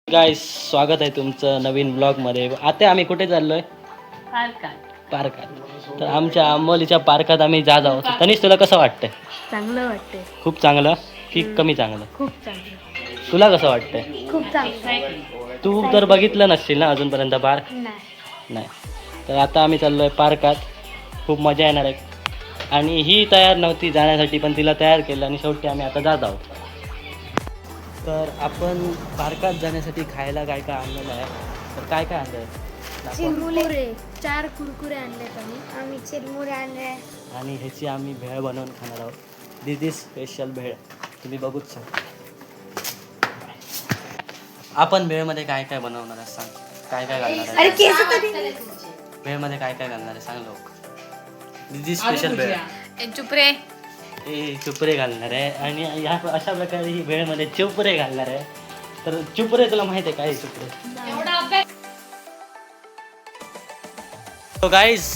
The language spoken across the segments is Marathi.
गाईस, स्वागत आहे तुमचं नवीन ब्लॉगमध्ये. आता आम्ही कुठे चाललोय? पार्कात. तर आमच्या अंबोलीच्या पार्कात आम्ही जात आहोत. तनिष, तुला कसं वाटतंय? चांगलं वाटतंय. खूप चांगलं की कमी चांगलं? खूप चांगलं. तुला कसं वाटतंय? खूप चांगलं. तू तर बघितलं नसशील ना अजूनपर्यंत पार्क? नाही. तर आता आम्ही चाललोय पार्कात. खूप मजा येणार आहे. आणि ही तयार नव्हती जाण्यासाठी, पण तिला तयार केलं आणि शेवटी आम्ही आता जात आहोत. तर आपण पार्कात जाण्यासाठी खायला काय काय आणलेलं आहे? तर काय काय आणलं आहे? चिरमुरे 4 कुरकुरे आणलेत आम्ही चिरमुरे आणले आणि ह्याची आम्ही भेळ बनवून खाणार आहोत. दिस इज स्पेशल भेळ, तुम्ही बघूच शकता. आपण भेळमध्ये काय काय बनवणार आहे सांग? काय काय घालणार आहे? भेळमध्ये काय काय घालणार आहे सांग लोक. दिस इज स्पेशल भेळ. चुपरे चुपरे घालणार आहे आणि ह्या अशा प्रकारे ही भेळमध्ये चुपरे घालणार आहे. तर चुपरे तुला माहिती आहे काय चुपरे? So guys,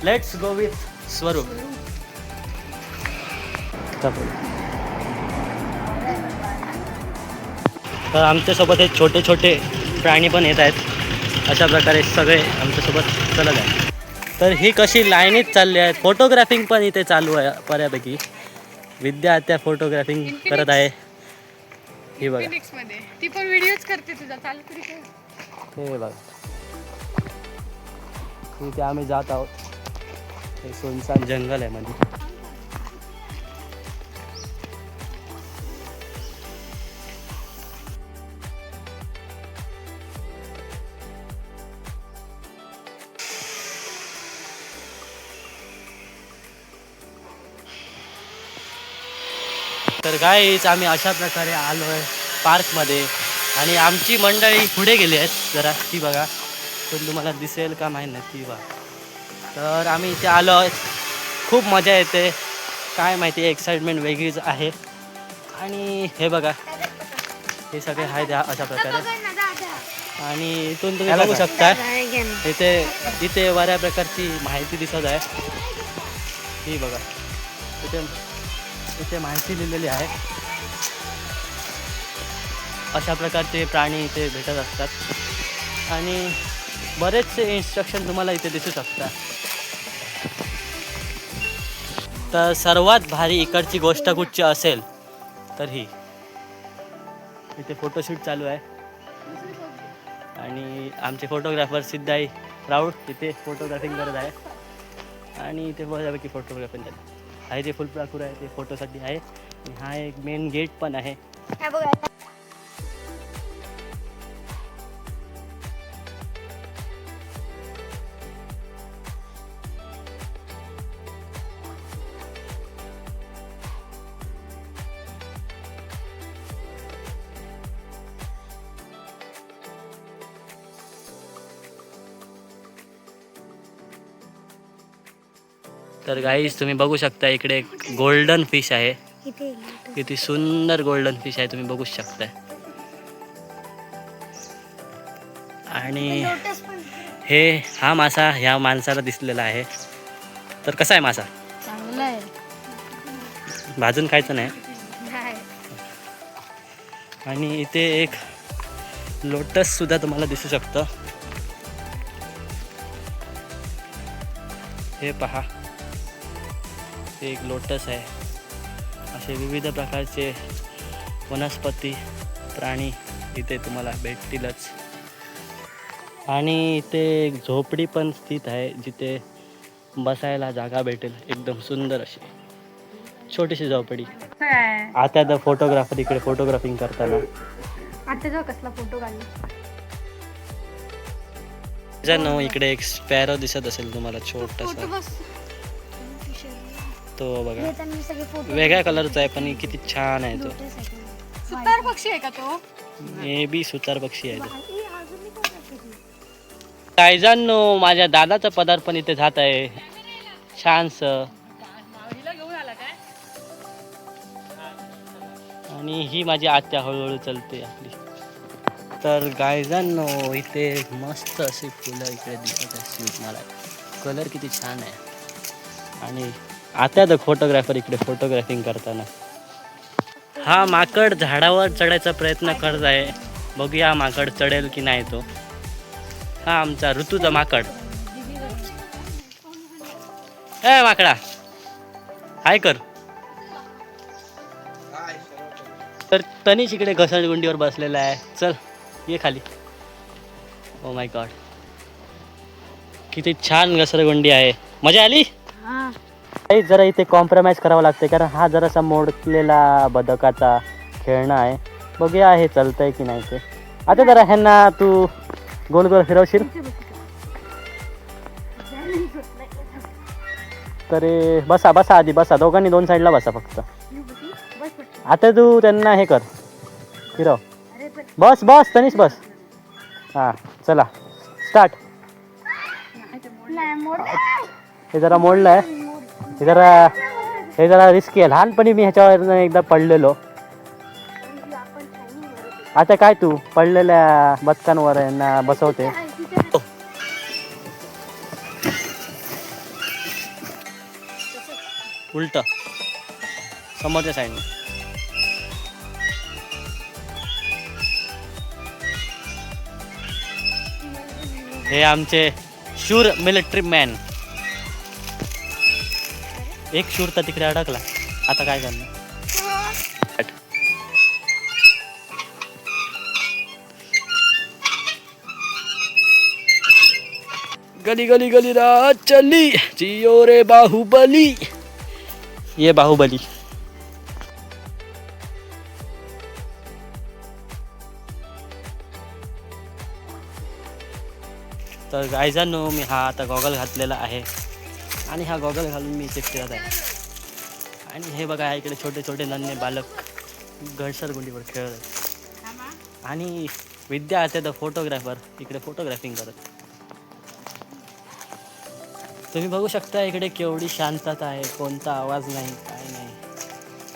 let's go with स्वरूप. तर आमच्यासोबत हे छोटे छोटे प्राणी पण येत आहेत. अशा प्रकारे सगळे आमच्यासोबत चालत आहेत. तर ही कशी लाईनीत चालली आहेत. फोटोग्राफिंग पण इथे चालू आहे बऱ्यापैकी. विद्या त्या फोटोग्राफिंग करत आहे. ही बघा, ती पण व्हिडिओच करते तुझा चालू तरी हे बघा, इथे आम्ही जात आहोत. हे सुनसान जंगल आहे म्हणजे. तर गाईच आम्ही अशा प्रकारे आलो आहे पार्कमध्ये आणि आमची मंडळी पुढे गेली आहेत जरा. ती बघा, पण तुम्हाला दिसेल का माहीत नाही, ती बघा. तर आम्ही इथे आलो आहे. खूप मजा येते, काय माहिती, एक्साइटमेंट वेगळीच आहे. आणि हे बघा, हे सगळे आहेत अशा प्रकारे. आणि इथून तुम्ही बघू शकता इथे बऱ्या प्रकारची माहिती दिसत आहे. ही बघा, इथे माहिती लिहिलेली आहे. अशा प्रकारचे प्राणी इथे भेटत असतात आणि बरेचसे इन्स्ट्रक्शन तुम्हाला इथे दिसू शकतात. तर सर्वात भारी इकडची गोष्ट कुठची असेल तर ही, इथे फोटोशूट चालू आहे आणि आमचे फोटोग्राफर सिद्धाई राऊत इथे फोटोग्राफिंग करत आहे. आणि इथे बऱ्यापैकी फोटोग्राफिंग झाली आहे. जे फुलपाखरू आहे ते फोटोसाठी आहे. आणि हा एक मेन गेट पण आहे. तर गाईज तुम्ही बघू शकता इकडे एक गोल्डन फिश आहे. किती सुंदर गोल्डन फिश आहे, तुम्ही बघू शकताय. आणि हा मासा ह्या माणसाला दिसलेला आहे. तर कसा आहे मासा? चांगला आहे. भाजून खायचं नाही. आणि इथे एक लोटस सुद्धा तुम्हाला दिसू शकतं. हे पहा, एक लोटस आहे. असे विविध प्रकारचे वनस्पती, प्राणी इथे तुम्हाला भेटतीलच. आणि इथे एक झोपडी पण स्थित आहे जिथे बसायला जागा भेटेल. एकदम सुंदर अशी छोटीशी झोपडी. आता तर फोटोग्राफर इकडे फोटोग्राफिंग करताना. आता कसला फोटो काढला. इकडे एक स्पॅरो दिसत असेल तुम्हाला, छोटासा. तो बघा, वेगळ्या कलरचा आहे पण किती छान आहे तो. सुतार पक्षी आहे का तो? मे बी सुतार पक्षी आहे तो. कायजांनो, माझ्या दादाचं पदार्पण इथे जात आहे छानस. आणि ही माझी आत्या हळूहळू चलते आपली. तर गायजांनो, इथे मस्त अशी फुलं इकडे दिसत आहे. मला कलर किती छान आहे. आणि आता तर फोटोग्राफर इकडे फोटोग्राफिंग करताना. हा माकड झाडावर चढायचा प्रयत्न करत आहे. बघूया माकड चढेल की नाही तो. हा आमचा ऋतूचा माकड. ए माकडा हाय कर. तर तनिष इकडे घसरगुंडीवर बसलेला आहे. चल ये खाली. ओ माय गॉड किती छान घसरगुंडी आहे. मजा आली. जरा इथे कॉम्प्रोमाइज करावं लागते कारण हा जरासा मोडलेला बदकाचा खेळणं आहे. बघूया हे चालतंय की नाही ते. आता जरा ह्यांना तू गोल गोल फिरवशील तरी. बसा बसा आधी बसा. दोघांनी 2 साईडला बसा फक्त. आता तू त्यांना हे कर फिरव. बस बस तनिष बस. हां चला स्टार्ट. हे जरा मोडलं आहे. हे जरा रिस्की आहे. लहानपणी मी ह्याच्यावर एकदा पडलेलो. आता काय तू पडलेल्या बदकांवर यांना बसवते. उलट समोरच्या साईडने. हे आमचे शूर मिलिटरी मॅन. एक शूर तर तिकडे अडकला. आता काय करणार. गली गली गली रात चली जियो रे बाहुबली. ये बाहुबली. तर गायजांनो मी हा आता गॉगल घातलेला आहे आणि हा गॉगल घालून मी इथे फिरत आहे. आणि हे बघा इकडे छोटे छोटे नन्हे बालक घसरगुंडीवर खेळत आहेत. आणि विद्या आहे द फोटोग्राफर इकडे फोटोग्राफिंग करत. तुम्ही बघू शकता इकडे केवढी शांतता आहे. कोणता आवाज नाही काय नाही.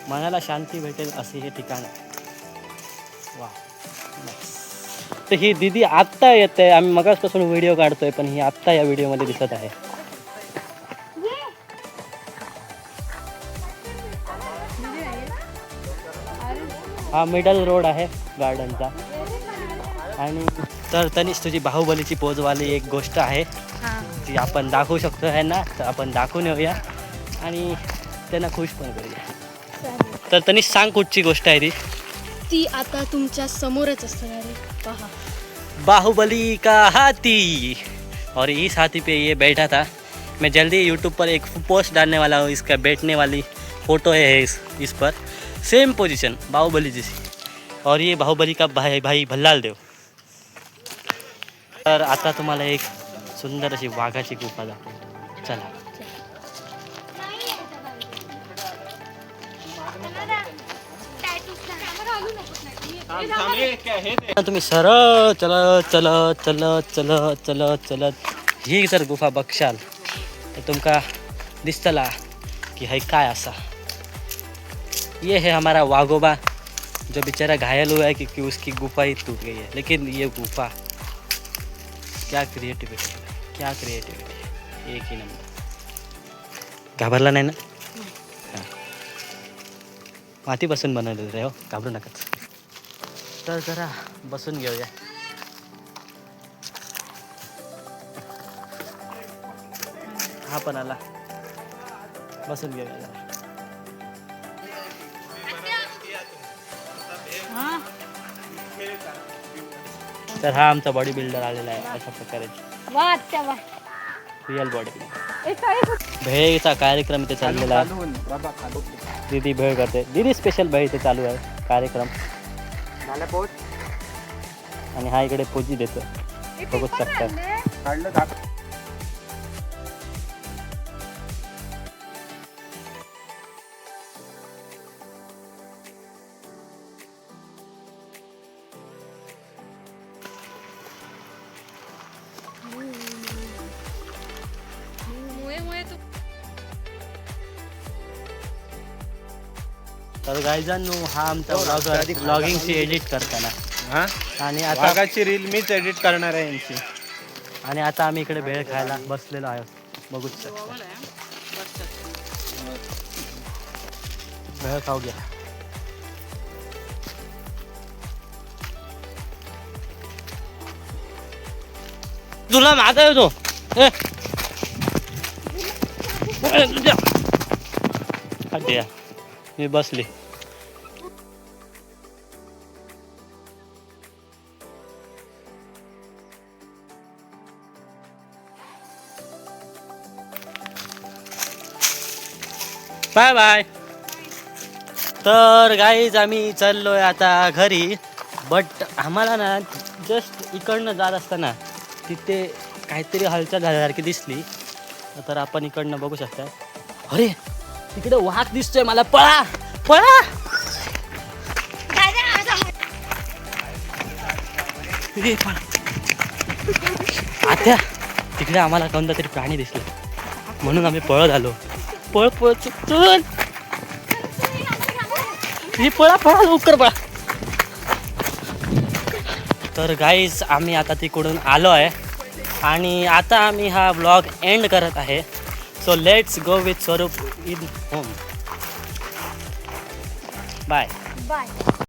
मनाला शांती भेटेल असे हे ठिकाण आहे. वा तर ही दीदी आत्ता येते. आम्ही मगाचपासून व्हिडिओ काढतोय पण ही आत्ता या व्हिडिओमध्ये दिसत आहे. हा मिडल रोड आहे गार्डनचा. आणि तर तनिष तुझी बाहुबलीची पोजवाली एक गोष्ट आहे ती आपण दाखवू शकतो आहे ना. तर आपण दाखवून येऊया आणि त्यांना खुश पण करूया. तर तनिष सांग कुठची गोष्ट आहे ती. ती आता तुमच्या समोरच असणार आहे. पहा बाहुबली का हाथी और इस हाथी पे ये बैठा था. मैं जल्दी यूट्यूब पर एक पोस्ट डालने वाला हूँ. इसका बैठने वाली फ़ोटो है इस पर सेम पोजीशन बाहुबली जैसी. और ये बाहुबली का भाई भल्लाल देव. तर आता तुम्हाला एक सुंदर अशी वाघाची गुफा दाखवतो. चला. तुम्ही सरळ चलत चलत चलत चलत चलत चलत ही जर गुफा बघशाल तर तुमका दिसतला कि है काय असा. ये है हमारा वाघोबा जो बेचारा घायल हुआ है क्योंकि उसकी गुफा ही टूट गई है. लेकिन ये गुफा क्या क्रिएटिविटी है. क्या क्रिएटिविटी है. एक ही नंबर. घाबरला नाही ना. हां मातीपासून बनवलेलं रे. हो घाबरू नकाच. तर जरा बसून घेऊया. हा पण आला. बसून घेऊया जरा. तर हा आमचा बॉडी बिल्डर आलेला आहे अशा प्रकारे. Real body builder. भेळचा कार्यक्रम इथे चाललेला आहे. दीदी भेळ करते. दीदी स्पेशल भेळ इथे चालू आहे कार्यक्रम. आणि हा इकडे पोजी देतो बघू शकता. तर गायजांनो हा आमचा ब्लॉगर ब्लॉगिंगची एडिट करताना. आणि आता वाघाची रील मीच एडिट करणार आहे यांची. आणि आता आम्ही इकडे भेळ खायला बसलेलो आहोत बघूच शकता. भेळ खाऊ घ्या. तुला माझा येतो मी बसली. Bye bye. तर गाईज आम्ही चाललोय आता घरी. बट आम्हाला ना जस्ट इकडनं जात असताना तिथे काहीतरी हालचाल झाल्यासारखी दिसली. तर आपण इकडनं बघू शकता. अरे तिकडे वाघ दिसतोय मला. पळा पळा. आता तिकडे आम्हाला कोणता तरी प्राणी दिसला म्हणून आम्ही पळत आलो. पळ पळ चल. पळा पळा लवकर पळा. तर गाईज आम्ही आता तिकडून आलो आहे आणि आता आम्ही हा ब्लॉग एंड करत आहे. सो लेट्स गो विथ स्वरूप इन होम. बाय. बाय.